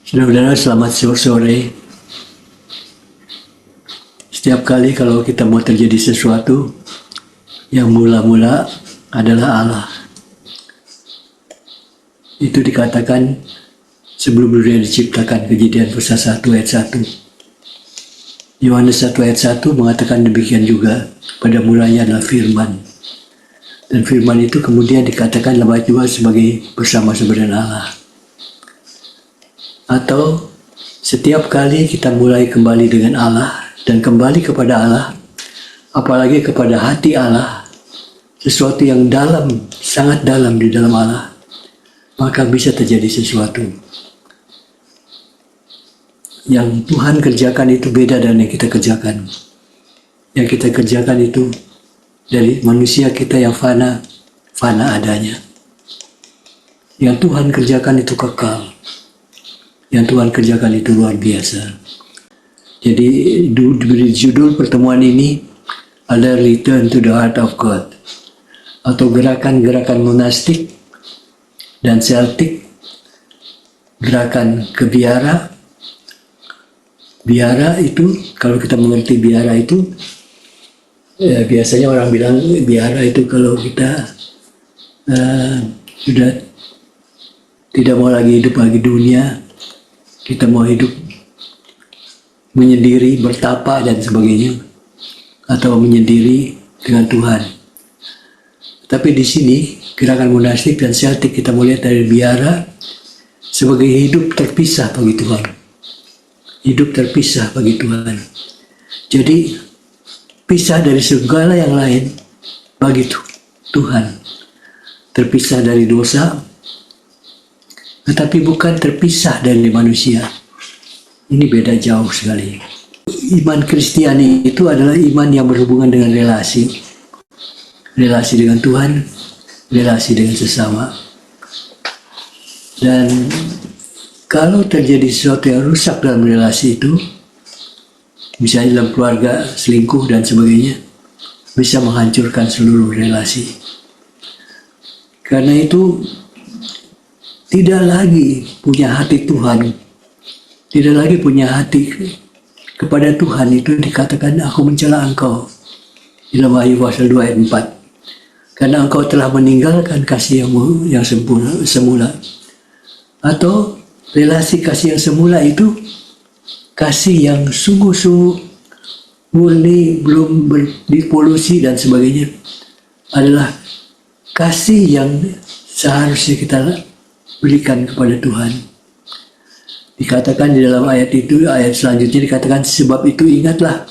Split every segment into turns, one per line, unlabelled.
Saudara-saudara, selamat sore. Setiap kali kalau kita mau terjadi sesuatu, yang mula-mula adalah Allah. Itu dikatakan sebelum dunia diciptakan, Kejadian pasal 1 ayat 1. Yohanes 1 ayat 1 mengatakan demikian juga, pada mulanya adalah firman. Dan firman itu kemudian dikatakan dalam ayat 2 sebagai bersama-sama dengan Allah. Atau setiap kali kita mulai kembali dengan Allah dan kembali kepada Allah, apalagi kepada hati Allah, sesuatu yang dalam, sangat dalam di dalam Allah, maka bisa terjadi sesuatu. Yang Tuhan kerjakan itu beda dengan yang kita kerjakan. Yang kita kerjakan itu dari manusia kita yang fana adanya. Yang Tuhan kerjakan itu kekal. Yang Tuhan kerjakan itu luar biasa. Jadi diberi judul pertemuan ini ada Return to the Heart of God, atau gerakan-gerakan monastik dan Celtic, gerakan ke biara. Biara itu, kalau kita mengerti biara itu, biasanya orang bilang biara itu kalau kita sudah tidak mau lagi hidup bagi dunia, kita mau hidup menyendiri, bertapa dan sebagainya, atau menyendiri dengan Tuhan. Tapi di sini gerakan monastik dan Celtic kita melihat dari biara sebagai hidup terpisah bagi Tuhan. Hidup terpisah bagi Tuhan. Jadi pisah dari segala yang lain bagi Tuhan. Terpisah dari dosa, tetapi bukan terpisah dari manusia. Ini beda jauh sekali. Iman Kristiani itu adalah iman yang berhubungan dengan relasi. Relasi dengan Tuhan, relasi dengan sesama. Dan kalau terjadi sesuatu yang rusak dalam relasi itu, misalnya dalam keluarga, selingkuh dan sebagainya, bisa menghancurkan seluruh relasi. Karena itu tidak lagi punya hati Tuhan, tidak lagi punya hati kepada Tuhan, itu dikatakan aku mencela engkau dalam Wahyu pasal 2 ayat 4, karena engkau telah meninggalkan kasih yang sempurna semula. Atau relasi kasih yang semula itu kasih yang sungguh-sungguh murni, belum dipolusi dan sebagainya, adalah kasih yang seharusnya kita berikan kepada Tuhan. Dikatakan di dalam ayat itu, ayat selanjutnya dikatakan, sebab itu ingatlah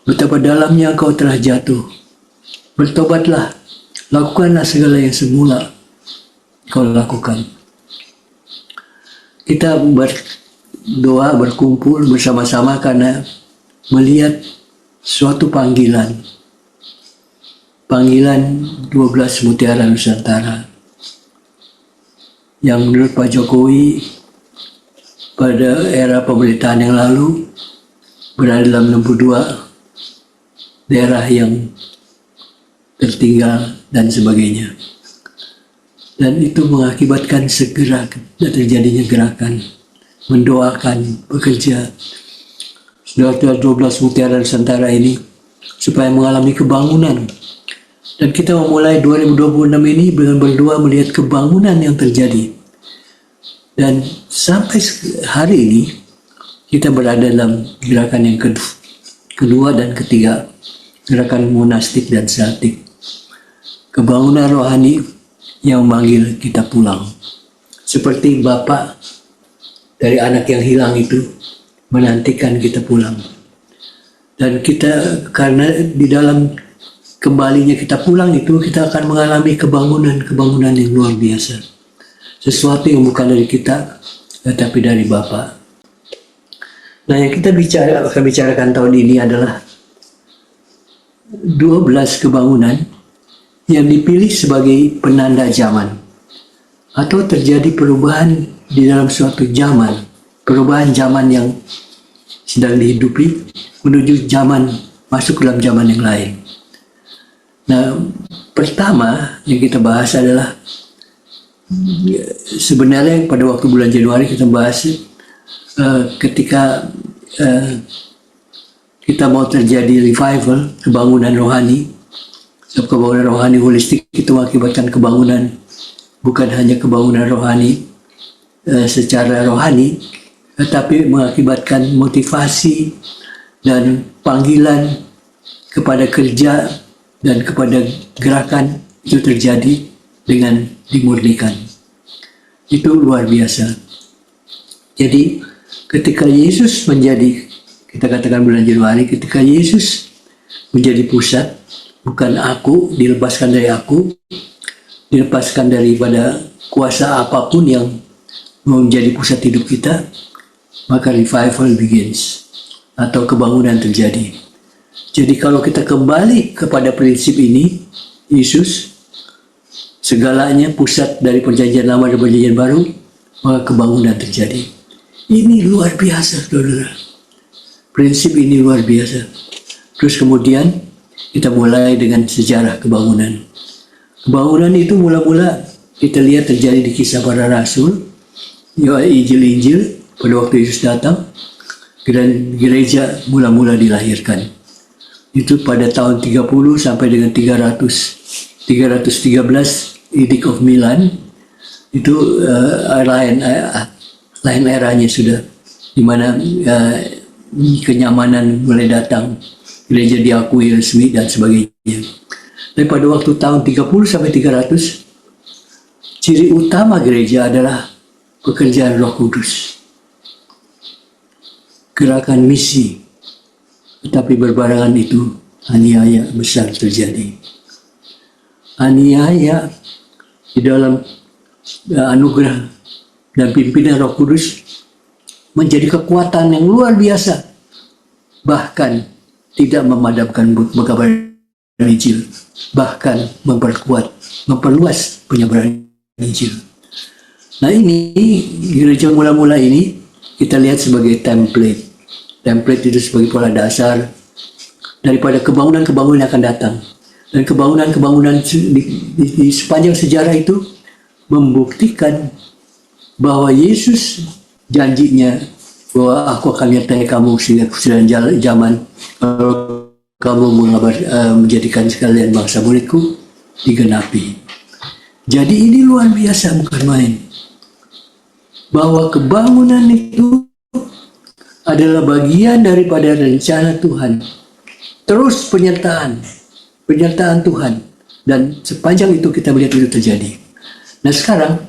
betapa dalamnya engkau telah jatuh. Bertobatlah, lakukanlah segala yang semula kau lakukan. Kita berdoa, berkumpul bersama-sama karena melihat suatu panggilan. Panggilan 12 Mutiara Nusantara. Yang menurut Pak Jokowi pada era pemerintahan yang lalu berada dalam 62 daerah yang tertinggal dan sebagainya. Dan itu mengakibatkan segera terjadinya gerakan, mendoakan, bekerja. Saudara 12 Mutiara Nusantara ini supaya mengalami kebangunan. Dan kita memulai 2026 ini dengan berdoa melihat kebangunan yang terjadi. Dan sampai hari ini kita berada dalam gerakan yang kedua dan ketiga, gerakan monastik dan Celtic. Kebangunan rohani yang memanggil kita pulang. Seperti Bapak dari anak yang hilang itu menantikan kita pulang. Dan kita, karena di dalam kembalinya kita pulang itu, kita akan mengalami kebangunan yang luar biasa. Sesuatu yang bukan dari kita, tetapi dari Bapa. Nah, yang kita akan bicarakan tahun ini adalah 12 kebangunan yang dipilih sebagai penanda zaman. Atau terjadi perubahan di dalam suatu zaman. Perubahan zaman yang sedang dihidupi menuju zaman, masuk dalam zaman yang lain. Nah, pertama yang kita bahas adalah, sebenarnya pada waktu bulan Januari kita bahas ketika kita mau terjadi revival, kebangunan rohani. Sebab kebangunan rohani holistik itu mengakibatkan kebangunan, bukan hanya kebangunan rohani secara rohani, tetapi mengakibatkan motivasi dan panggilan kepada kerja dan kepada gerakan itu terjadi dengan dimurnikan. Itu luar biasa. Jadi ketika Yesus menjadi, kita katakan bulan Januari, ketika Yesus menjadi pusat, bukan aku, dilepaskan dari aku, dilepaskan daripada kuasa apapun yang menjadi pusat hidup kita, maka revival begins, atau kebangunan terjadi. Jadi kalau kita kembali kepada prinsip ini, Yesus, segalanya pusat dari perjanjian lama dan perjanjian baru, maka kebangunan terjadi. Ini luar biasa, saudara. Prinsip ini luar biasa. Terus kemudian kita mulai dengan sejarah kebangunan. Kebangunan itu mula-mula kita lihat terjadi di kisah para rasul, Injil-Injil pada waktu Yesus datang, dan gereja mula-mula dilahirkan. Itu pada tahun 30 sampai dengan 313 Edict of Milan. Itu lain eranya sudah, di mana kenyamanan mulai datang, gereja diakui resmi dan sebagainya. Tapi pada waktu tahun 30 sampai 300, ciri utama gereja adalah pekerjaan Roh Kudus, gerakan misi. Tetapi berbarengan itu aniaya besar terjadi. Aniaya di dalam anugerah dan pimpinan Roh Kudus menjadi kekuatan yang luar biasa, bahkan tidak memadamkan kabar Injil, bahkan memperluas penyebaran Injil. Nah, ini gereja mula-mula ini kita lihat sebagai template itu sebagai pola dasar daripada kebangunan-kebangunan yang akan datang. Dan kebangunan-kebangunan di sepanjang sejarah itu membuktikan bahwa Yesus janjinya bahwa aku akan menyertai kamu sehingga kesudahan zaman, kalau kamu menjadikan sekalian bangsa muridku, digenapi. Jadi ini luar biasa, bukan main. Bahwa kebangunan itu adalah bagian daripada rencana Tuhan. Terus penyertaan Tuhan. Dan sepanjang itu kita melihat itu terjadi. Nah sekarang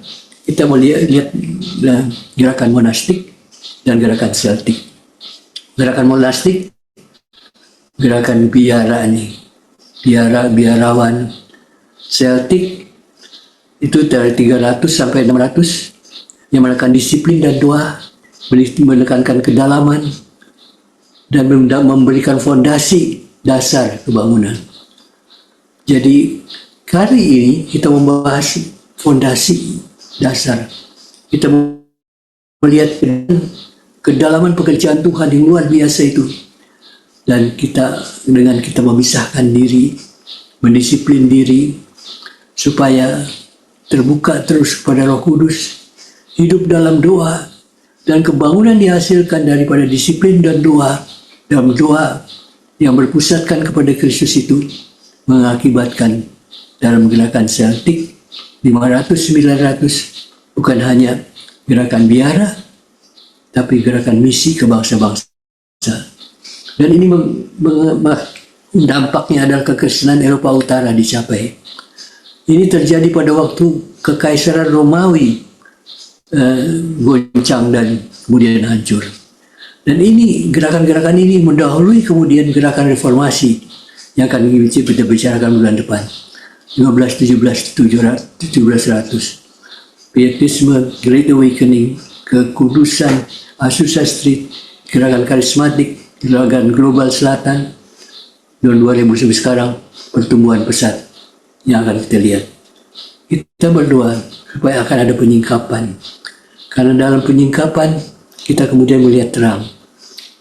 kita mau lihat gerakan monastik dan gerakan Celtic. Gerakan monastik, gerakan biara nih, biarawan. Celtic itu dari 300 sampai 600 yang menekan disiplin dan doa, menekankan kedalaman, dan memberikan fondasi dasar kebangunan. Jadi kali ini kita membahas fondasi dasar. Kita melihat kedalaman pekerjaan Tuhan yang luar biasa itu. Dan dengan kita memisahkan diri, mendisiplin diri, supaya terbuka terus kepada Roh Kudus, hidup dalam doa, dan kebangunan dihasilkan daripada disiplin dan doa. Dalam doa yang berpusatkan kepada Kristus itu mengakibatkan dalam gerakan Celtic 500-900 bukan hanya gerakan biara, tapi gerakan misi ke bangsa-bangsa. Dan ini dampaknya adalah kekristenan Eropa Utara dicapai. Ini terjadi pada waktu Kekaisaran Romawi goncang dan kemudian hancur. Dan ini gerakan-gerakan ini mendahului kemudian gerakan reformasi yang akan kita bicarakan bulan depan. 1517 Pietisme, Great Awakening, kekudusan, Azusa Street, gerakan karismatik, gerakan global selatan, tahun 2000 sampai sekarang, pertumbuhan pesat yang akan kita lihat. Kita berdoa supaya akan ada penyingkapan. Karena dalam penyingkapan kita kemudian melihat terang.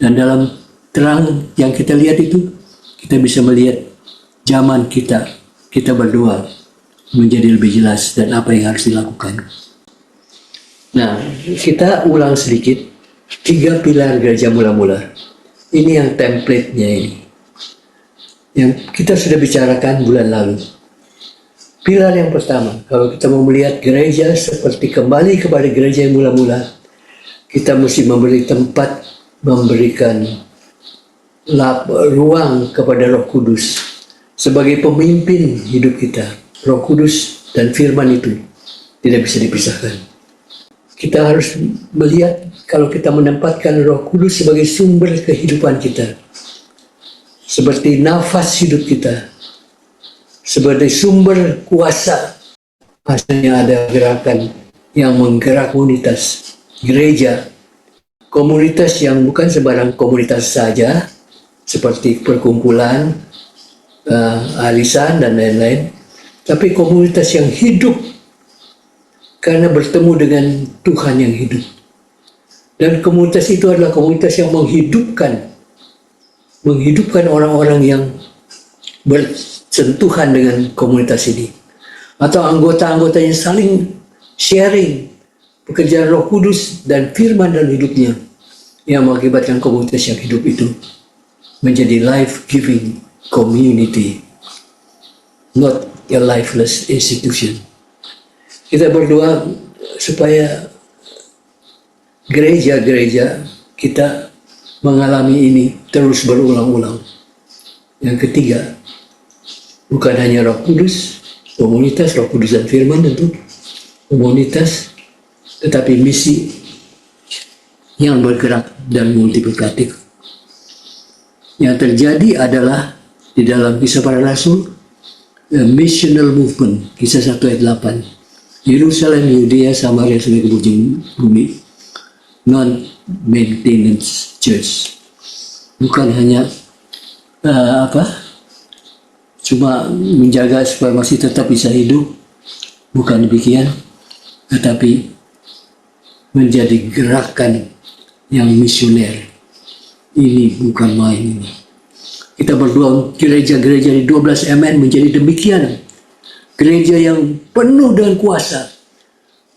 Dan dalam terang yang kita lihat itu, kita bisa melihat zaman kita berdoa menjadi lebih jelas dan apa yang harus dilakukan. Nah, kita ulang sedikit Tiga pilar gereja mula-mula. Ini yang template-nya ini. Yang kita sudah bicarakan bulan lalu. Pilar yang pertama, kalau kita mau melihat gereja seperti kembali kepada gereja yang mula-mula, kita mesti memberi tempat, memberikan ruang kepada Roh Kudus sebagai pemimpin hidup kita. Roh Kudus dan firman itu tidak bisa dipisahkan. Kita harus melihat kalau kita menempatkan Roh Kudus sebagai sumber kehidupan kita, seperti nafas hidup kita, sebagai sumber kuasa. Hasilnya ada gerakan yang menggerak komunitas gereja, komunitas yang bukan sembarang komunitas saja, seperti perkumpulan, arisan dan lain-lain, tapi komunitas yang hidup karena bertemu dengan Tuhan yang hidup. Dan komunitas itu adalah komunitas yang menghidupkan orang-orang yang bersentuhan dengan komunitas ini, atau anggota-anggotanya saling sharing pekerjaan Roh Kudus dan firman dalam hidupnya, yang mengakibatkan komunitas yang hidup itu menjadi life-giving community, not a lifeless institution. Kita berdoa supaya gereja-gereja kita mengalami ini terus berulang-ulang. Yang ketiga, bukan hanya Roh Kudus, komunitas Roh Kudus dan firman tentu, komunitas, tetapi misi yang bergerak dan multiplikatif. Yang terjadi adalah di dalam Kisah Para Rasul, missional movement, Kisah 1 ayat 8. Yerusalem, Yudea, Samaria sampai ke ujung bumi. Non-maintenance church. Bukan hanya cuma menjaga supaya masih tetap bisa hidup, bukan demikian, tetapi menjadi gerakan yang misioner. Ini bukan main ini. Kita berdoa gereja-gereja di 12 MN menjadi demikian. Gereja yang penuh dengan kuasa,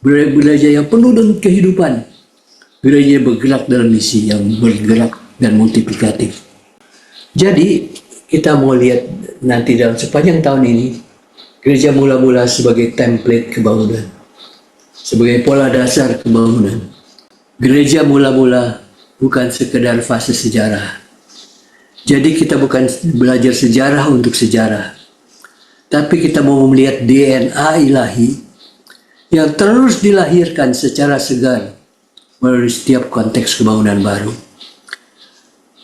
gereja yang penuh dengan kehidupan, gereja yang bergerak dalam misi, yang bergerak dan multiplikatif. Jadi kita mau lihat nanti dalam sepanjang tahun ini, gereja mula-mula sebagai template kebangunan, sebagai pola dasar kebangunan. Gereja mula-mula bukan sekedar fase sejarah. Jadi kita bukan belajar sejarah untuk sejarah, tapi kita mau melihat DNA ilahi yang terus dilahirkan secara segar melalui setiap konteks kebangunan baru.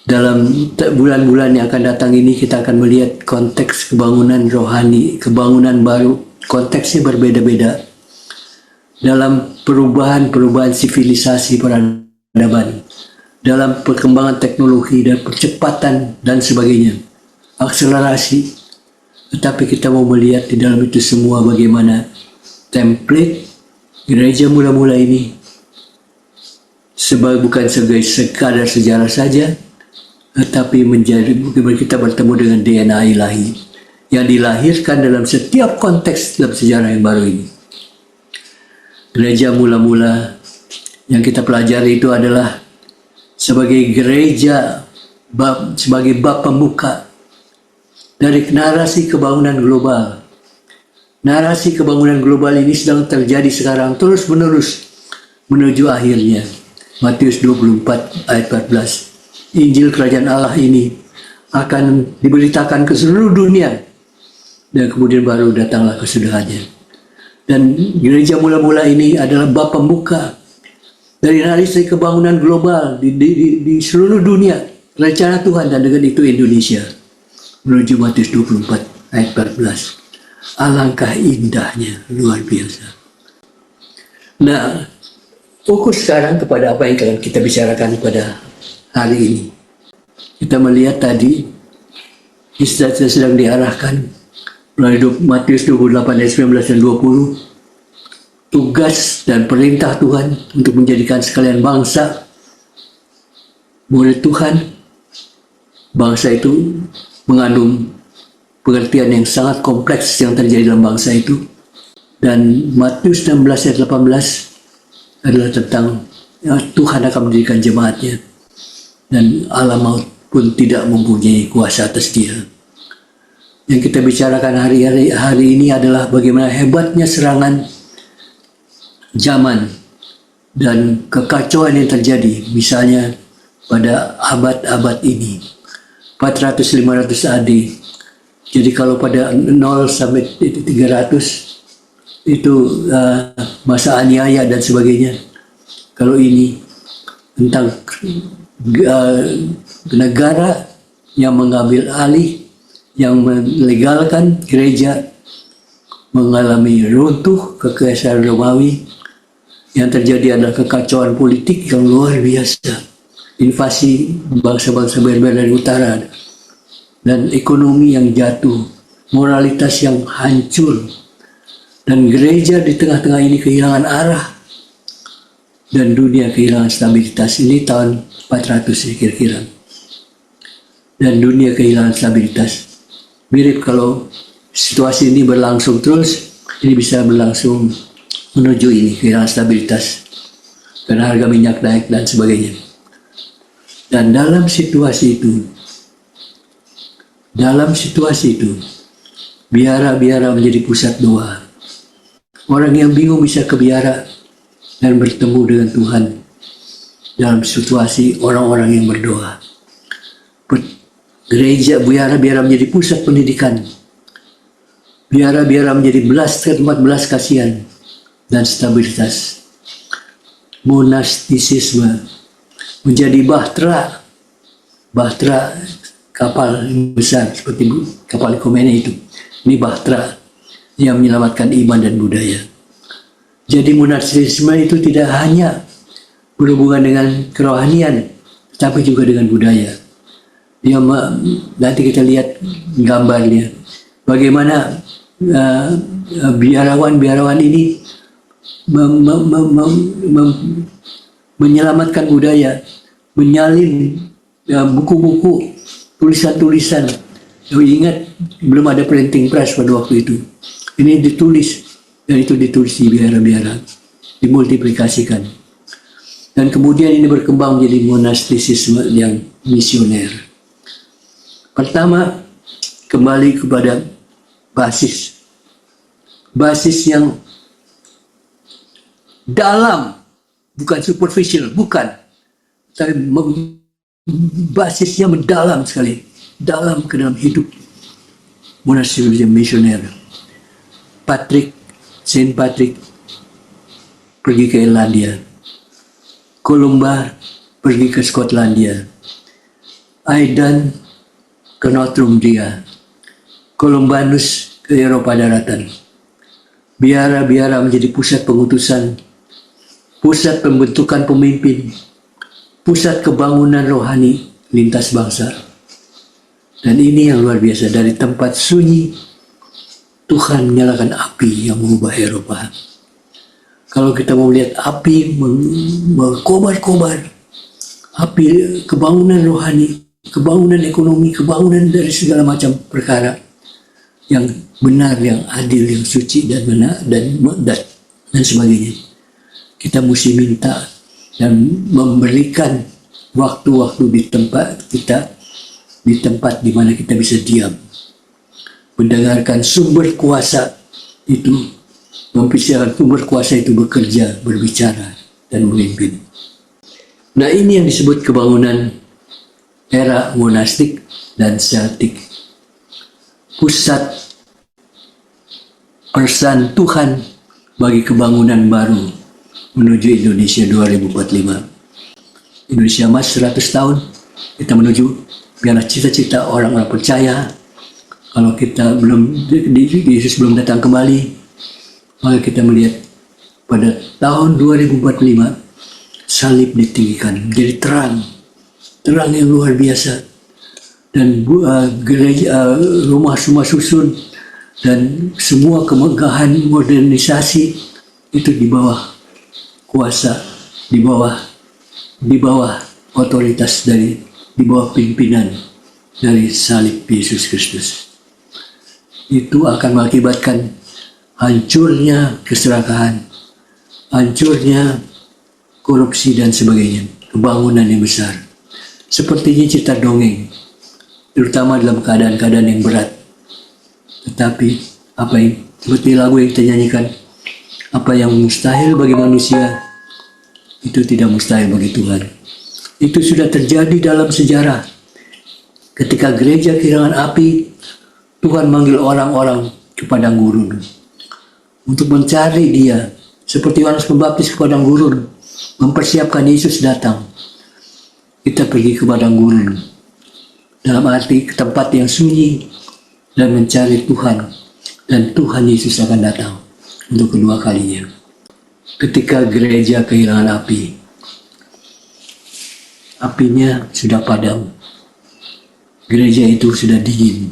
Dalam bulan-bulan yang akan datang ini kita akan melihat konteks kebangunan rohani, kebangunan baru, konteksnya berbeda-beda. Dalam perubahan sivilisasi peradaban, dalam perkembangan teknologi dan percepatan dan sebagainya, akselerasi. Tetapi kita mau melihat di dalam itu semua bagaimana template gereja mula-mula ini bukan sebagai sekadar sejarah saja, tetapi menjadi kita bertemu dengan DNA ilahi yang dilahirkan dalam setiap konteks dalam sejarah yang baru ini. Gereja mula-mula yang kita pelajari itu adalah sebagai gereja, sebagai bab pembuka dari narasi kebangunan global. Narasi kebangunan global ini sedang terjadi sekarang terus-menerus menuju akhirnya. Matius 24 ayat 14. Injil Kerajaan Allah ini akan diberitakan ke seluruh dunia dan kemudian baru datanglah kesudahannya. Dan gereja mula-mula ini adalah bab pembuka dari narasi kebangunan global di seluruh dunia, rencana Tuhan, dan dengan itu Indonesia menuju Matius 24 ayat 14. Alangkah indahnya, luar biasa. Nah, fokus sekarang kepada apa yang akan kita bicarakan pada hari ini. Kita melihat tadi kita sedang diarahkan melalui Matius 28 ayat 19 dan 20, tugas dan perintah Tuhan untuk menjadikan sekalian bangsa murid Tuhan. Bangsa itu mengandung pengertian yang sangat kompleks yang terjadi dalam bangsa itu. Dan Matius 16 ayat 18 adalah tentang Tuhan akan mendirikan jemaatnya, dan alam maut pun tidak mempunyai kuasa atas dia. Yang kita bicarakan hari ini adalah bagaimana hebatnya serangan zaman dan kekacauan yang terjadi, misalnya pada abad-abad ini, 400-500 AD. Jadi kalau pada 0 sampai 300 itu masa aniaya dan sebagainya. Kalau ini tentang negara yang mengambil alih, yang melegalkan gereja, mengalami runtuh kekaisaran Romawi. Yang terjadi adalah kekacauan politik yang luar biasa, invasi bangsa-bangsa Berber dari utara, dan ekonomi yang jatuh, moralitas yang hancur, dan gereja di tengah-tengah ini kehilangan arah, dan dunia kehilangan stabilitas. Ini tahun 400 kira-kira, dan dunia kehilangan stabilitas. Mirip kalau situasi ini berlangsung terus, ini bisa berlangsung menuju ini kehilangan stabilitas karena harga minyak naik dan sebagainya. Dan dalam situasi itu, biara-biara menjadi pusat doa. Orang yang bingung bisa ke biara dan bertemu dengan Tuhan dalam situasi orang-orang yang berdoa. Gereja biara-biara menjadi pusat pendidikan. Biara-biara menjadi tempat belas kasihan dan stabilitas. Monastisisme menjadi bahtera kapal besar seperti kapal Khomeini itu. Ini bahtera yang menyelamatkan iman dan budaya. Jadi monastisisme itu tidak hanya berhubungan dengan kerohanian, tapi juga dengan budaya. Nanti kita lihat gambarnya. Bagaimana biarawan ini menyelamatkan budaya, menyalin buku-buku, tulisan-tulisan. Ingat, belum ada printing press pada waktu itu. Ini ditulis, dan itu ditulis di biara-biara, dimultiplikasikan. Dan kemudian ini berkembang menjadi monastisisme yang misioner. Pertama, kembali kepada basis yang dalam, bukan superficial, bukan, tapi basisnya mendalam sekali, dalam ke dalam hidup monastisisme misioner. Saint Patrick pergi ke Irlandia, Columba pergi ke Skotlandia, Aidan ke Northumbria, Columbanus ke Eropa daratan. Biara-biara menjadi pusat pengutusan, pusat pembentukan pemimpin, pusat kebangunan rohani lintas bangsa. Dan ini yang luar biasa, dari tempat sunyi Tuhan menyalakan api yang mengubah Eropa. Kalau kita mau melihat api berkobar-kobar, api kebangunan rohani, kebangunan ekonomi, kebangunan dari segala macam perkara yang benar, yang adil, yang suci dan benar dan sebagainya. Kita mesti minta dan memberikan waktu-waktu di tempat kita, di tempat di mana kita bisa diam, mendengarkan sumber kuasa itu, mempersiapkan sumber kuasa itu bekerja, berbicara dan memimpin. Nah, ini yang disebut kebangunan era monastik dan Celtic. Pusat persantuhan bagi kebangunan baru menuju Indonesia 2045. Indonesia Emas 100 tahun, kita menuju, biarlah cita-cita orang-orang percaya. Kalau kita Yesus belum datang kembali, maka kita melihat pada tahun 2045 salib ditinggikan menjadi terang yang luar biasa, dan gereja, rumah-rumah susun dan semua kemegahan modernisasi itu di bawah kuasa, di bawah otoritas di bawah pimpinan dari salib Yesus Kristus. Itu akan mengakibatkan hancurnya keserakahan, hancurnya korupsi dan sebagainya, pembangunan yang besar. Sepertinya cerita dongeng, terutama dalam keadaan-keadaan yang berat. Tetapi apa yang seperti lagu yang kita nyanyikan, apa yang mustahil bagi manusia itu tidak mustahil bagi Tuhan. Itu sudah terjadi dalam sejarah. Ketika gereja kehilangan api, Tuhan manggil orang-orang ke padang gurun untuk mencari Dia, seperti Yohanes Pembaptis ke padang gurun, mempersiapkan Yesus datang. Kita pergi ke padang gurun, dalam arti ke tempat yang sunyi, dan mencari Tuhan, dan Tuhan Yesus akan datang untuk kedua kalinya. Ketika gereja kehilangan api, apinya sudah padam, gereja itu sudah dingin,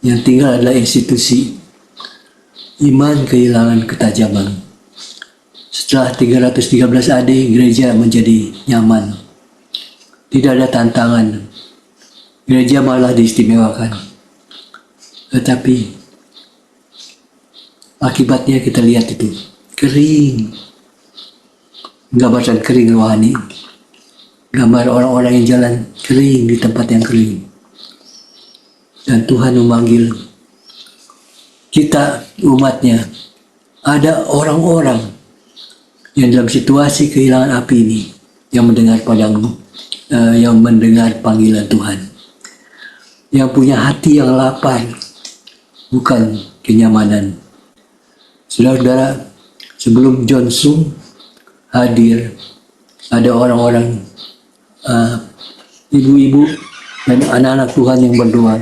yang tinggal adalah institusi. Iman kehilangan ketajaman. Setelah 313 AD, gereja menjadi nyaman. Tidak ada tantangan. Gereja malah diistimewakan. Tetapi akibatnya kita lihat itu kering. Gambaran kering rohani. Gambar orang-orang yang jalan kering di tempat yang kering. Dan Tuhan memanggil kita, umatnya. Ada orang-orang yang dalam situasi kehilangan api ini, yang mendengar yang mendengar panggilan Tuhan, yang punya hati yang lapar, bukan kenyamanan. Saudara-saudara, sebelum John Sung hadir, ada orang-orang, ibu-ibu dan anak-anak Tuhan yang berdoa,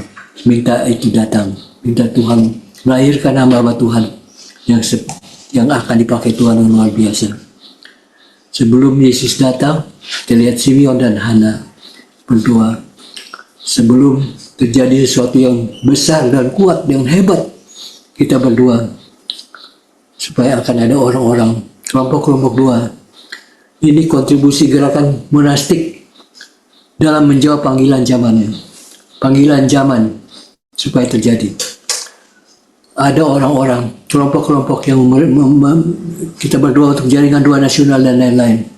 minta itu datang, minta Tuhan melahirkan hamba-hamba Tuhan yang akan dipakai Tuhan yang luar biasa. Sebelum Yesus datang, kita lihat Simeon dan Hana berdoa. Sebelum terjadi sesuatu yang besar dan kuat, yang hebat, kita berdoa supaya akan ada orang-orang, kelompok-kelompok doa. Ini kontribusi gerakan monastik dalam menjawab panggilan zamannya. Panggilan zaman supaya terjadi. Ada orang-orang, kelompok-kelompok yang kita berdoa untuk jaringan doa nasional dan lain-lain.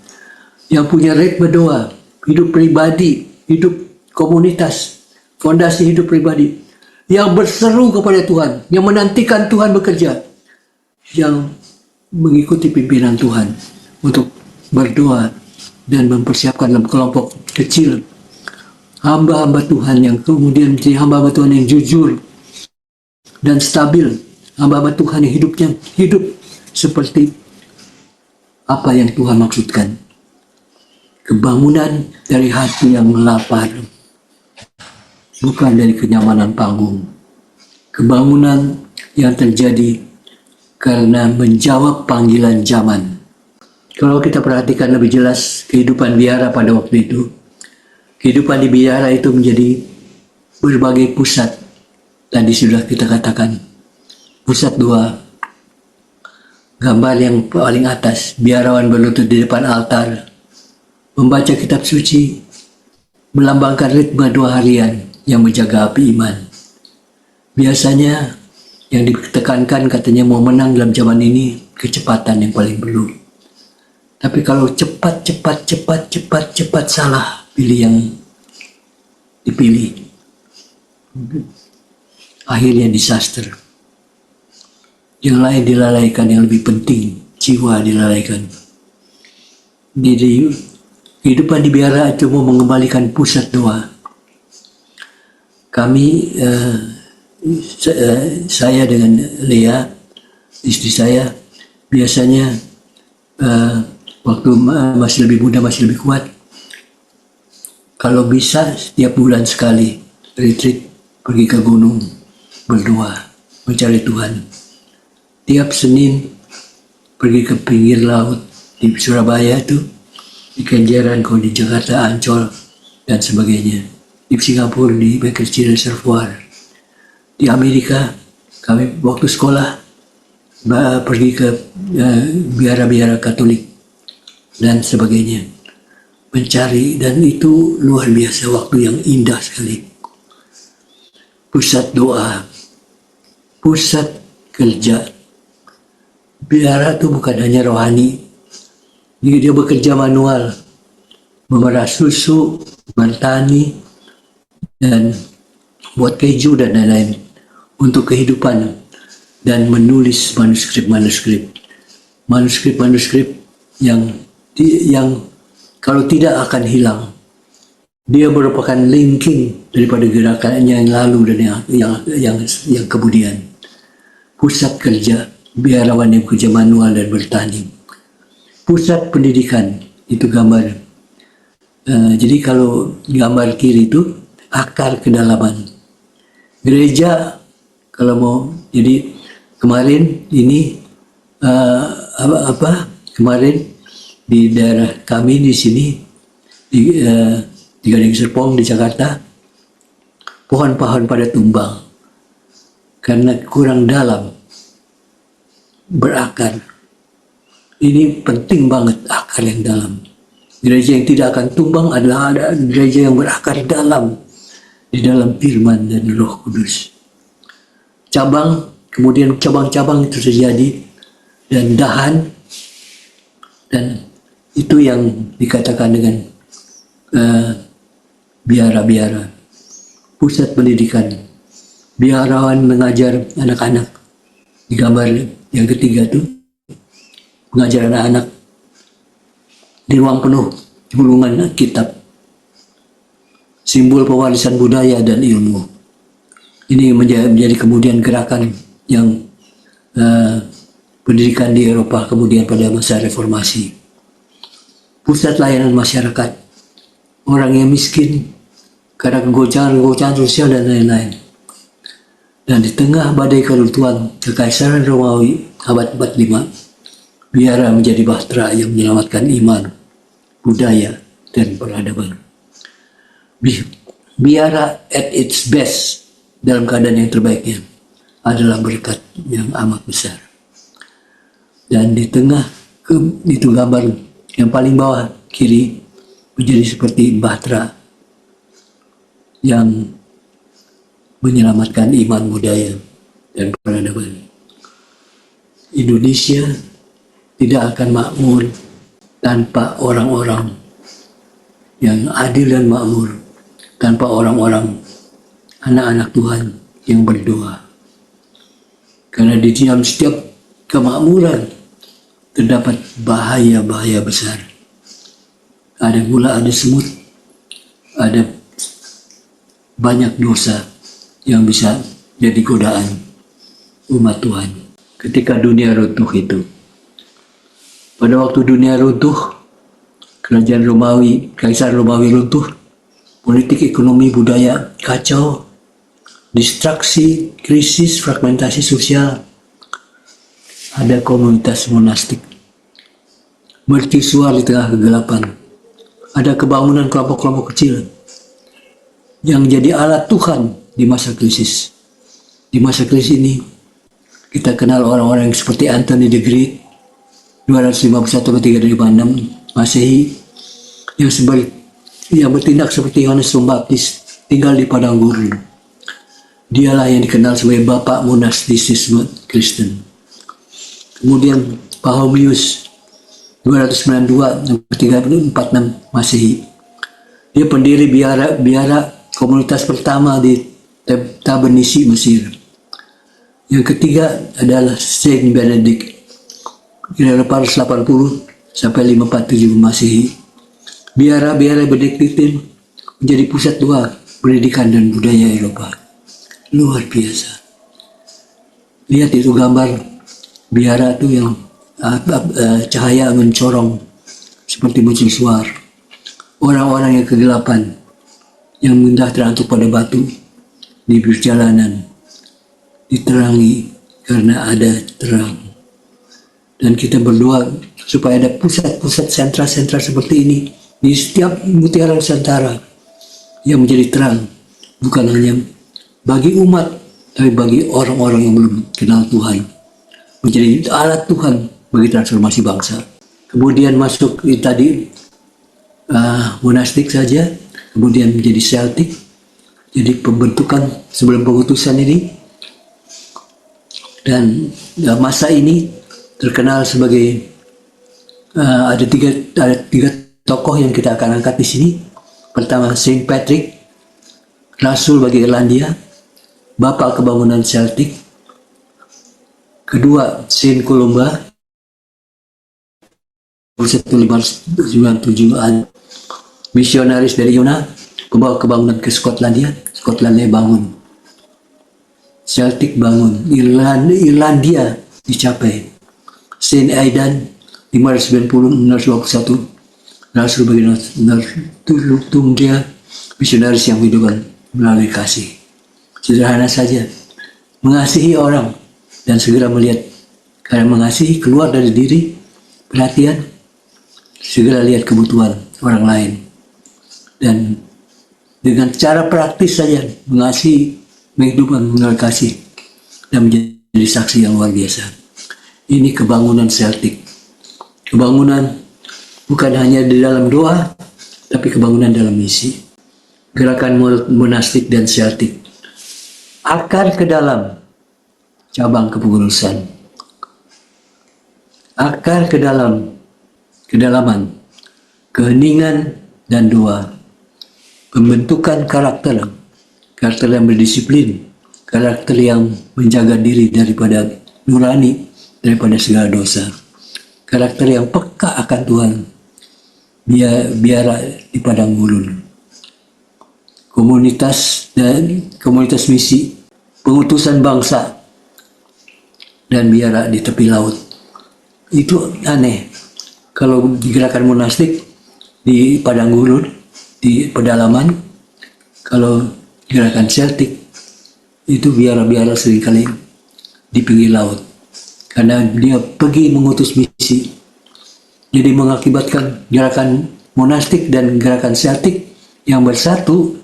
Yang punya ritme doa, hidup pribadi, hidup komunitas, fondasi hidup pribadi. Yang berseru kepada Tuhan, yang menantikan Tuhan bekerja. Yang mengikuti pimpinan Tuhan untuk berdoa dan mempersiapkan dalam kelompok kecil. Hamba-hamba Tuhan yang kemudian menjadi hamba-hamba Tuhan yang jujur dan stabil, hamba-hamba Tuhan yang hidupnya hidup seperti apa yang Tuhan maksudkan. Kebangunan dari hati yang lapar, bukan dari kenyamanan panggung. Kebangunan yang terjadi karena menjawab panggilan zaman. Kalau kita perhatikan lebih jelas kehidupan biara pada waktu itu, kehidupan di biara itu menjadi berbagai pusat. Tadi sudah kita katakan, pusat dua, gambar yang paling atas, biarawan berlutut di depan altar, membaca kitab suci, melambangkan ritme doa harian yang menjaga api iman. Biasanya yang ditekankan katanya mau menang dalam zaman ini, kecepatan yang paling perlu. Tapi kalau cepat salah, pilih yang dipilih. Akhirnya disaster. Yang lain dilalaikan, yang lebih penting, jiwa dilalaikan. Jadi kehidupan di biara itu mau mengembalikan pusat doa. Kami, saya dengan Lea, istri saya, biasanya waktu masih lebih muda, masih lebih kuat, kalau bisa setiap bulan sekali retreat, pergi ke gunung, berdoa, mencari Tuhan. Tiap Senin pergi ke pinggir laut di Surabaya itu, di Kenjeran, kalau di Jakarta, Ancol, dan sebagainya. Di Singapura, di Becker's Reservoir. Di Amerika, kami waktu sekolah pergi ke biara-biara Katolik dan sebagainya. Mencari, dan itu luar biasa, waktu yang indah sekali. Pusat doa, pusat kerja. Biara itu bukan hanya rohani, Jadi dia bekerja manual, memerah susu, bertani, dan buat keju dan lain-lain untuk kehidupan, dan menulis manuskrip yang kalau tidak akan hilang. Dia merupakan linking daripada gerakannya yang lalu dan yang kemudian. Pusat kerja biarawan yang bekerja manual dan bertani. Pusat pendidikan itu gambar. Jadi kalau gambar kiri itu akar kedalaman. Gereja kalau mau, jadi kemarin ini kemarin di daerah kami di sini di Gading Serpong di Jakarta, pohon-pohon pada tumbang karena kurang dalam berakar. Ini penting banget, akar yang dalam. Gereja yang tidak akan tumbang adalah gereja yang berakar dalam di dalam firman dan Roh Kudus. Kemudian cabang-cabang itu terjadi, dan dahan, dan itu yang dikatakan dengan biara-biara. Pusat pendidikan, biarawan mengajar anak-anak. Di gambar yang ketiga itu mengajar anak-anak di ruang penuh gulungan kitab, simbol pewarisan budaya dan ilmu. Ini menjadi kemudian gerakan yang pendidikan di Eropa kemudian pada masa reformasi. Pusat layanan masyarakat, orang yang miskin karena kegoncangan sosial dan lain-lain. Dan di tengah badai keruntuhan Kekaisaran Romawi abad 45, biara menjadi bahtera yang menyelamatkan iman, budaya, dan peradaban. Biara at its best, dalam keadaan yang terbaiknya, adalah berkat yang amat besar. Dan di tengah itu gambar yang paling bawah kiri menjadi seperti bahtera yang menyelamatkan iman, budaya, dan peradaban. Indonesia tidak akan makmur tanpa orang-orang yang adil dan makmur, tanpa orang-orang anak-anak Tuhan yang berdoa. Karena di dalam setiap kemakmuran terdapat bahaya-bahaya besar. Ada gula, ada semut, ada banyak dosa yang bisa jadi godaan umat Tuhan. Ketika dunia runtuh itu, pada waktu dunia runtuh, kerajaan Romawi, Kaisar Romawi runtuh, politik, ekonomi, budaya kacau, distraksi, krisis, fragmentasi sosial. Ada komunitas monastik mercusuar di tengah kegelapan. Ada kebangunan kelompok-kelompok kecil yang jadi alat Tuhan di masa krisis. Di masa krisis ini kita kenal orang-orang seperti Anthony the Great 251-356 Masehi, yang bertindak seperti Yohanes Pembaptis, tinggal di padang gurun. Dialah yang dikenal sebagai bapak monastisisme Kristen. Kemudian Pahomius 292-346 Masehi. Dia pendiri biara komunitas pertama di Tabenisi, Mesir. Yang ketiga adalah Saint Benedict, kira-kira 480 sampai 547 Masehi. Biara-biara Benediktin menjadi pusat doa, pendidikan, dan budaya Eropa. Luar biasa. Lihat itu gambar biara itu yang cahaya mencorong seperti mercusuar. Orang-orang yang kegelapan, yang mudah terantuk pada batu di perjalanan, diterangi karena ada terang. Dan kita berdoa supaya ada pusat-pusat sentra-sentra seperti ini di setiap mutiara Nusantara yang menjadi terang, bukan hanya bagi umat, tapi bagi orang-orang yang belum kenal Tuhan, menjadi alat Tuhan bagi transformasi bangsa. Kemudian masuk tadi monastik saja, kemudian menjadi Celtic. Jadi pembentukan sebelum pengutusan ini, dan masa ini terkenal sebagai ada tiga tokoh yang kita akan angkat di sini. Pertama, Saint Patrick, Rasul bagi Irlandia, Bapak Kebangunan Celtic. Kedua, Saint Columba, 1597, misionaris dari Yunani, pembawa kebangunan ke Skotlandia. Skotlandia bangun, Celtic bangun, Irlandia dicapai. Saint Aidan 590-621, Rasul bagi Northumbria, misionaris yang hidup melalui kasih. Sederhana saja, mengasihi orang dan segera melihat. Karena mengasihi keluar dari diri, perhatian, segera lihat kebutuhan orang lain. Dan dengan cara praktis saja mengasihi, menghidupkan melalui kasih dan menjadi saksi yang luar biasa. Ini kebangunan Celtic. Kebangunan bukan hanya di dalam doa, tapi kebangunan dalam misi. Gerakan monastik dan Celtic. Akar ke dalam, cabang kepengurusan. Akar ke dalam, kedalaman, keheningan dan doa. Pembentukan karakter yang berdisiplin, karakter yang menjaga diri daripada nurani, daripada segala dosa, karakter yang peka akan Tuhan, biara di padang gurun, komunitas misi, pengutusan bangsa, dan biara di tepi laut. Itu aneh. Kalau di gerakan monastik di padang gurun, di pedalaman, kalau gerakan Celtic itu biara-biara seringkali di pinggir laut. Karena dia pergi mengutus misi. Jadi mengakibatkan gerakan monastik dan gerakan Celtic yang bersatu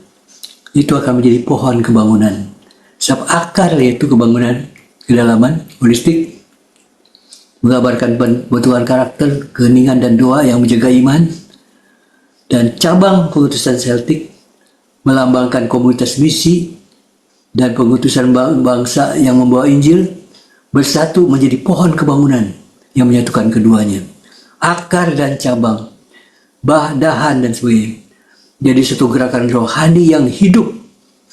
itu akan menjadi pohon kebangunan. Sebab akar yaitu kebangunan kedalaman holistik menggambarkan pembentukan karakter, keheningan dan doa yang menjaga iman. Dan cabang pengutusan Celtic melambangkan komunitas misi dan pengutusan bangsa yang membawa Injil bersatu menjadi pohon kebangunan yang menyatukan keduanya. Akar dan cabang, dahan dan sebagainya. Jadi satu gerakan rohani yang hidup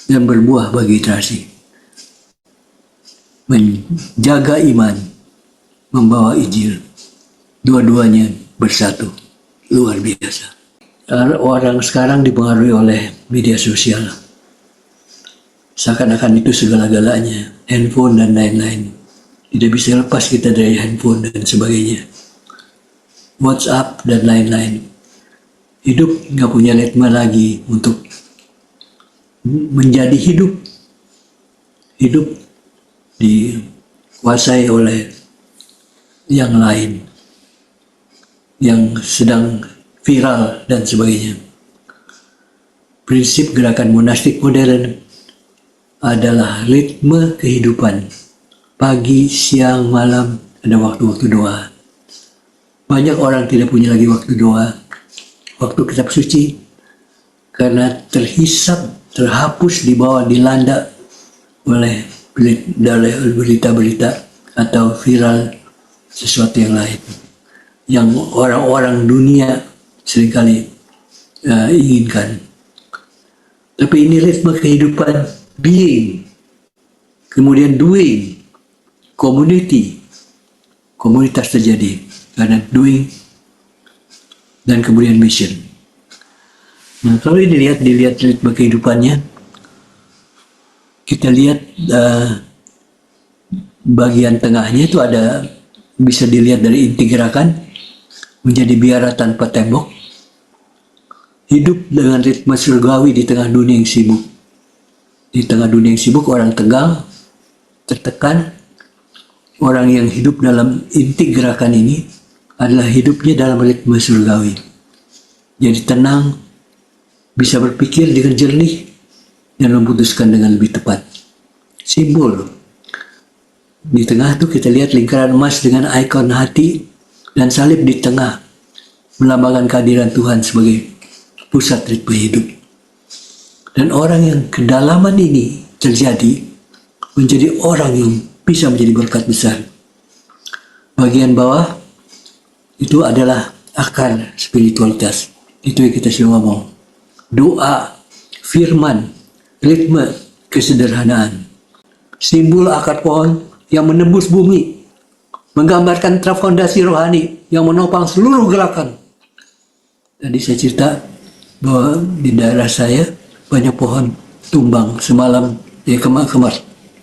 dan berbuah bagi generasi. Menjaga iman, membawa Injil. Dua-duanya bersatu. Luar biasa. Orang sekarang dipengaruhi oleh media sosial. Seakan-akan itu segala-galanya. Handphone dan lain-lain. Tidak bisa lepas kita dari handphone dan sebagainya. WhatsApp dan lain-lain. Hidup nggak punya ritme lagi untuk menjadi hidup. Hidup dikuasai oleh yang lain. Yang sedang viral dan sebagainya. Prinsip gerakan monastik modern adalah ritme kehidupan. Pagi, siang, malam, ada waktu-waktu doa. Banyak orang tidak punya lagi waktu doa, waktu kitab suci, karena terhapus, dibawa, dilanda oleh berita-berita atau viral sesuatu yang lain. Yang orang-orang dunia seringkali inginkan. Tapi ini ritme kehidupan being, kemudian doing, komunitas terjadi karena doing dan kemudian mission. Nah, kalau dilihat ritme kehidupannya, kita lihat bagian tengahnya itu ada, bisa dilihat dari inti gerakan, menjadi biara tanpa tembok, hidup dengan ritme surgawi di tengah dunia yang sibuk. Di tengah dunia yang sibuk, orang tegang, tertekan. Orang yang hidup dalam inti gerakan ini adalah hidupnya dalam ritme surgawi. Jadi tenang, bisa berpikir dengan jernih, dan memutuskan dengan lebih tepat. Simbol. Di tengah itu kita lihat lingkaran emas dengan ikon hati dan salib di tengah, melambangkan kehadiran Tuhan sebagai pusat ritme hidup. Dan orang yang kedalaman ini terjadi, menjadi orang yang bisa menjadi berkat besar. Bagian bawah Itu adalah akar spiritualitas. Itu yang kita selalu ngomong. Doa, firman, ritme, kesederhanaan. Simbol akar pohon yang menembus bumi, menggambarkan fondasi rohani yang menopang seluruh gerakan. Tadi saya cerita bahwa di daerah saya banyak pohon tumbang semalam,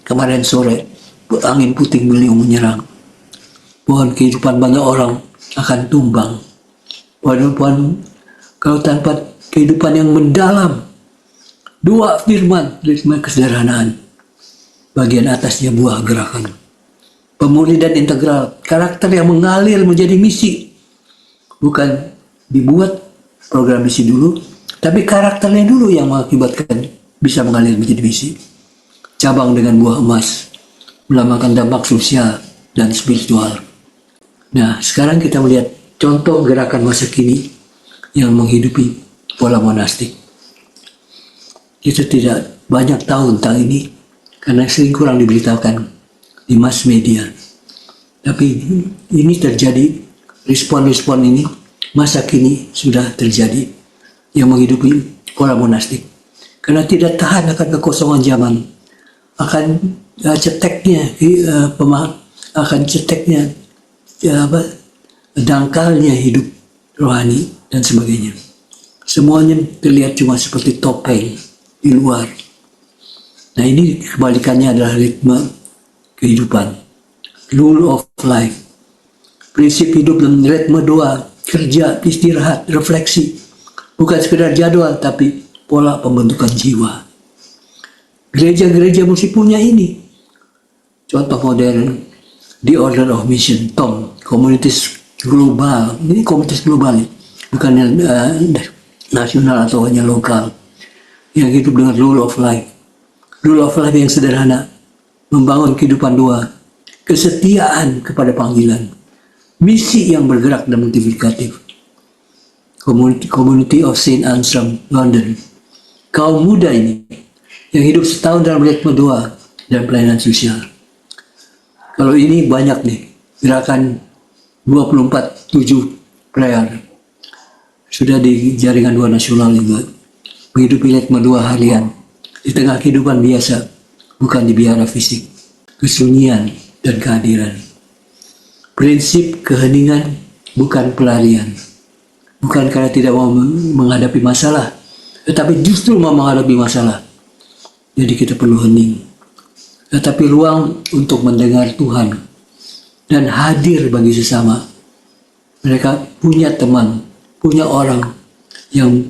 kemarin sore, angin puting beliung menyerang. Pohon kehidupan banyak orang akan tumbang. Pohon-pohon kalau tanpa kehidupan yang mendalam, doa, firman, ritme, kesederhanaan. Bagian atasnya buah gerakan. Pemuridan integral, karakter yang mengalir menjadi misi. Bukan dibuat program misi dulu, tapi karakternya dulu yang mengakibatkan bisa mengalir menjadi misi. Cabang dengan buah emas, melambangkan dampak sosial dan spiritual. Nah, sekarang kita melihat contoh gerakan masa kini yang menghidupi pola monastik. Kita tidak banyak tahu tentang ini, karena sering kurang diberitakan di mass media. Tapi ini terjadi, respon-respon ini masa kini sudah terjadi yang menghidupi pola monastik. Karena tidak tahan akan kekosongan zaman, akan ceteknya dangkalnya hidup rohani dan sebagainya. Semuanya terlihat cuma seperti topeng di luar. Nah, ini kebalikannya adalah ritme kehidupan, rule of life, prinsip hidup dan ritme doa, kerja, istirahat, refleksi, bukan sekedar jadwal tapi pola pembentukan jiwa. Gereja-gereja mesti punya ini. Contoh modern, The Order of Mission, TOM, komunitas global. Ini komunitas global, bukan nasional atau hanya lokal, yang hidup dengan rule of life. Rule of life yang sederhana, membangun kehidupan doa, kesetiaan kepada panggilan, misi yang bergerak dan multiplikatif. Community of Saint Anselm, London. Kaum muda ini yang hidup setahun dalam ritme doa dan pelayanan sosial. Kalau ini banyak nih, gerakan 24/7 prayer. Sudah di jaringan doa nasional juga. Menghidupi ritme doa harian di tengah kehidupan biasa, bukan di biara fisik, kesunyian dan kehadiran. Prinsip keheningan bukan pelarian. Bukan karena tidak mau menghadapi masalah, tetapi justru mau menghadapi masalah. Jadi kita perlu hening. Tetapi ruang untuk mendengar Tuhan dan hadir bagi sesama. Mereka punya teman, punya orang yang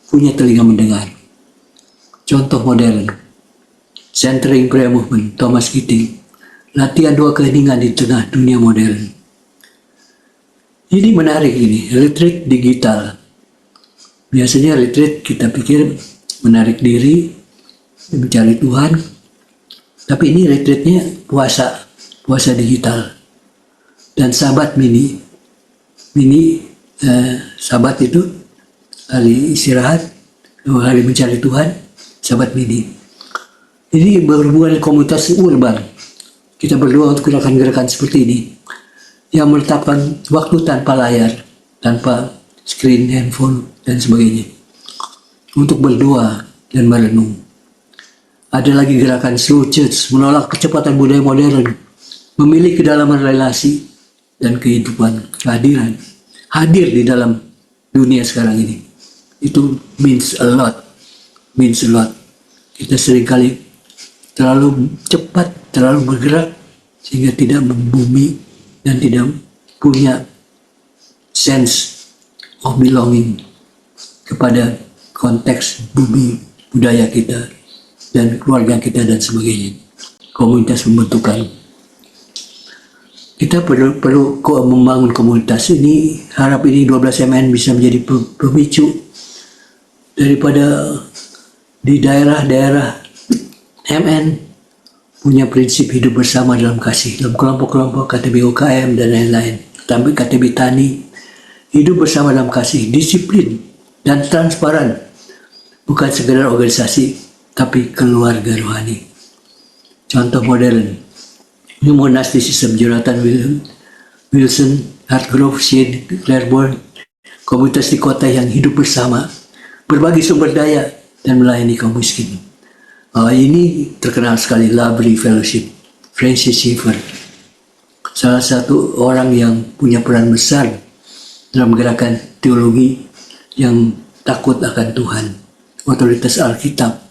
punya telinga mendengar. Contoh modern, Centering Prayer Movement, Thomas Keating, latihan doa keheningan di tengah dunia modern. Ini menarik ini, retreat digital. Biasanya retreat kita pikir menarik diri, mencari Tuhan, tapi ini retreatnya puasa digital. Dan sabat mini sabat itu hari istirahat, hari mencari Tuhan, sahabat mini. Ini berhubungan dengan komunitas urban. Kita berdoa untuk gerakan-gerakan seperti ini yang meletakkan waktu tanpa layar, tanpa screen, handphone, dan sebagainya, untuk berdoa dan merenung. Ada lagi gerakan slow church, menolak kecepatan budaya modern, memilih kedalaman relasi dan kehidupan, kehadiran, hadir di dalam dunia sekarang ini. Itu means a lot. Kita seringkali terlalu cepat, terlalu bergerak, sehingga tidak membumi dan tidak punya sense of belonging kepada konteks bumi, budaya kita, dan keluarga kita, dan sebagainya. Komunitas pembentukan. Kita perlu membangun komunitas ini. Harap ini 12 MN bisa menjadi pemicu daripada di daerah-daerah MN punya prinsip hidup bersama dalam kasih, dalam kelompok-kelompok KTB UKM dan lain-lain, tapi KTB Tani, hidup bersama dalam kasih, disiplin dan transparan, bukan sekedar organisasi tapi keluarga rohani. Contoh modern, New Monasticism, Jonathan Wilson, Heart Grove, Shade, Claiborne, komunitas di kota yang hidup bersama, berbagi sumber daya, dan melayani kaum miskin. Ini terkenal sekali, Library Fellowship, Francis Schaeffer, salah satu orang yang punya peran besar dalam gerakan teologi yang takut akan Tuhan, otoritas Alkitab,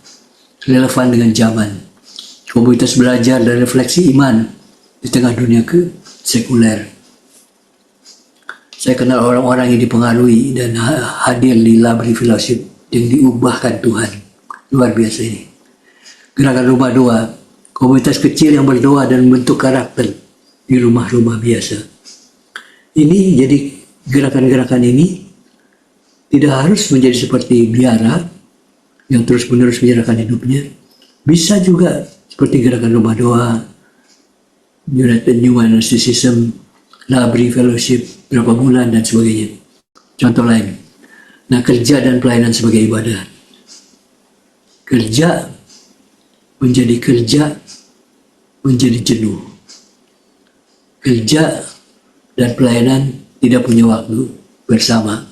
relevan dengan zaman, komunitas belajar dan refleksi iman di tengah dunia sekuler. Saya kenal orang-orang yang dipengaruhi dan hadir di Library Fellowship yang diubahkan Tuhan. Luar biasa ini. Gerakan Rumah Doa, komunitas kecil yang berdoa dan membentuk karakter di rumah-rumah biasa. Ini jadi gerakan-gerakan ini tidak harus menjadi seperti biara yang terus-menerus menyerahkan hidupnya. Bisa juga seperti gerakan Rumah Doa, United New Monasticism, Library Fellowship, berapa bulan dan sebagainya. Contoh lain. Nah, kerja dan pelayanan sebagai ibadah. Kerja menjadi jenuh. Kerja dan pelayanan tidak punya waktu bersama.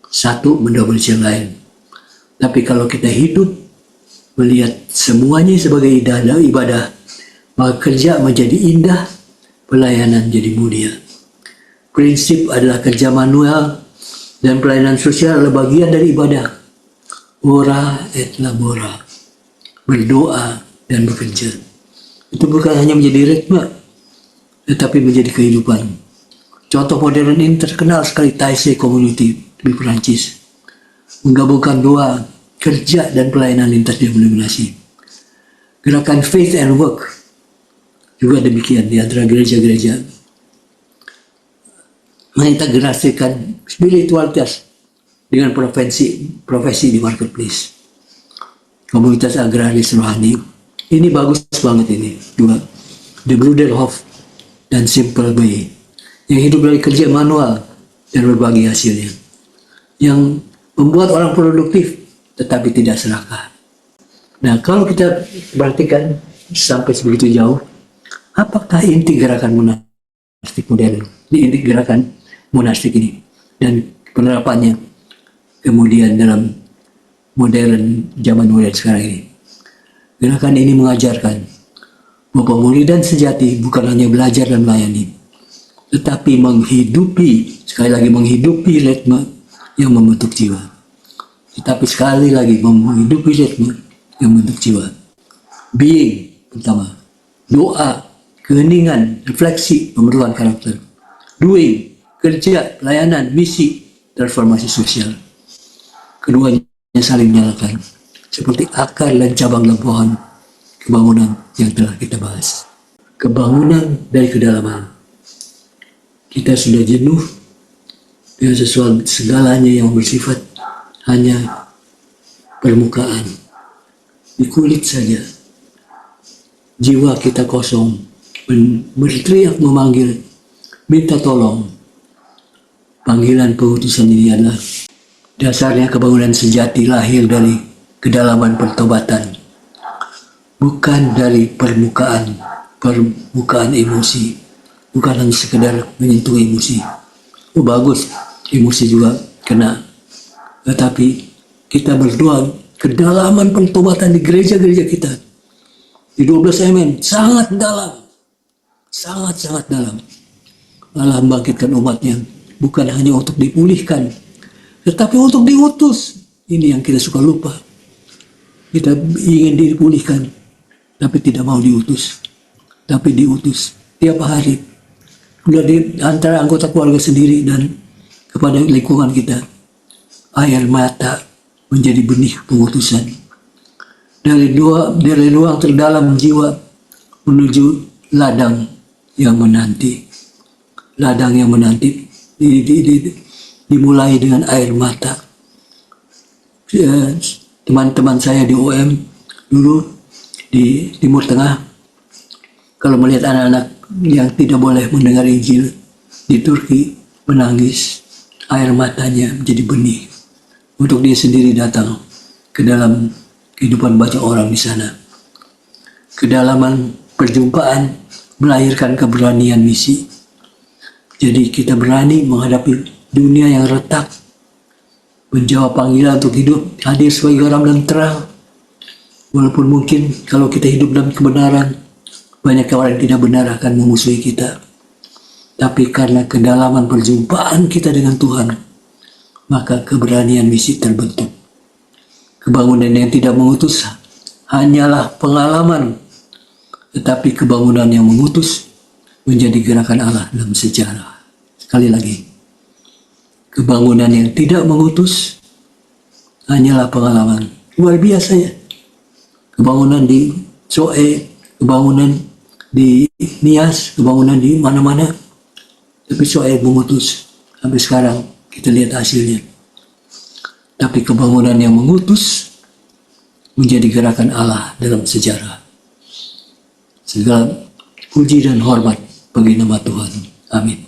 Satu mendominasi yang lain. Tapi kalau kita hidup melihat semuanya sebagai ibadah, maka kerja menjadi indah, pelayanan jadi mulia. Prinsip adalah kerja manual dan pelayanan sosial adalah bagian dari ibadah. Ora et labora, berdoa dan bekerja. Itu bukan hanya menjadi ritme, tetapi menjadi kehidupan. Contoh modern ini terkenal sekali, Taizé Community di Perancis. Menggabungkan doa, kerja, dan pelayanan lintas denominasi. Gerakan Faith and Work juga demikian di antara gereja-gereja. Mengintegrasikan spiritualitas dengan profesi di marketplace. Komunitas agraris rohani. Ini bagus banget ini. Dua. The Bruderhof dan Simple Way. Yang hidup dari kerja manual dan berbagi hasilnya. Yang membuat orang produktif tetapi tidak serakah. Nah, kalau kita perhatikan sampai sebegitu jauh, apakah inti gerakan monastik modern? Inti gerakan monastik ini dan penerapannya kemudian dalam modern, zaman modern sekarang ini. Gerakan ini mengajarkan bahwa pemuridan sejati bukan hanya belajar dan melayani, tetapi menghidupi, sekali lagi menghidupi ritme yang membentuk jiwa. Tetapi sekali lagi menghidupi ritme yang membentuk jiwa. Being pertama, doa, keheningan, refleksi, pembentukan karakter. Doing, kerja, pelayanan, misi, transformasi sosial. Keduanya saling menyalakan, seperti akar dan cabang dalam pohon kebangunan yang telah kita bahas. Kebangunan dari kedalaman. Kita sudah jenuh dengan segalanya yang bersifat hanya permukaan. Di kulit saja. Jiwa kita kosong, berteriak memanggil, minta tolong. Panggilan pengutusan ini adalah dasarnya kebangunan sejati lahir dari kedalaman pertobatan, bukan dari permukaan emosi, bukan hanya sekedar menyentuh emosi. Oh bagus, emosi juga kena, tetapi kita berdoa kedalaman pertobatan di gereja-gereja kita di 12 MN sangat dalam, sangat dalam. Allah membangkitkan umatnya bukan hanya untuk dipulihkan, tetapi untuk diutus. Ini yang kita suka lupa. Kita ingin dipulihkan, tapi tidak mau diutus. Tapi diutus tiap hari. Sudah di antara anggota keluarga sendiri dan kepada lingkungan kita. Air mata menjadi benih pengutusan. Dari ruang terdalam jiwa menuju ladang yang menanti. Ladang yang menanti dimulai dengan air mata. Teman-teman saya di OM dulu di Timur Tengah, kalau melihat anak-anak yang tidak boleh mendengar Injil di Turki menangis, air matanya menjadi benih untuk dia sendiri datang ke dalam kehidupan banyak orang di sana. Kedalaman perjumpaan melahirkan keberanian misi. Jadi kita berani menghadapi dunia yang retak, menjawab panggilan untuk hidup, hadir sebagai orang dalam terang. Walaupun mungkin kalau kita hidup dalam kebenaran, banyak orang yang tidak benar akan memusuhi kita. Tapi karena kedalaman perjumpaan kita dengan Tuhan, maka keberanian misi terbentuk. Kebangunan yang tidak mengutus hanyalah pengalaman, tetapi kebangunan yang mengutus menjadi gerakan Allah dalam sejarah. Sekali lagi, kebangunan yang tidak mengutus hanyalah pengalaman. Luar biasa ya. Kebangunan di Soe, kebangunan di Nias, kebangunan di mana-mana. Tapi Soe mengutus. Sampai sekarang kita lihat hasilnya. Tapi kebangunan yang mengutus menjadi gerakan Allah dalam sejarah. Segala puji dan hormat bagi nama Tuhan. Amin.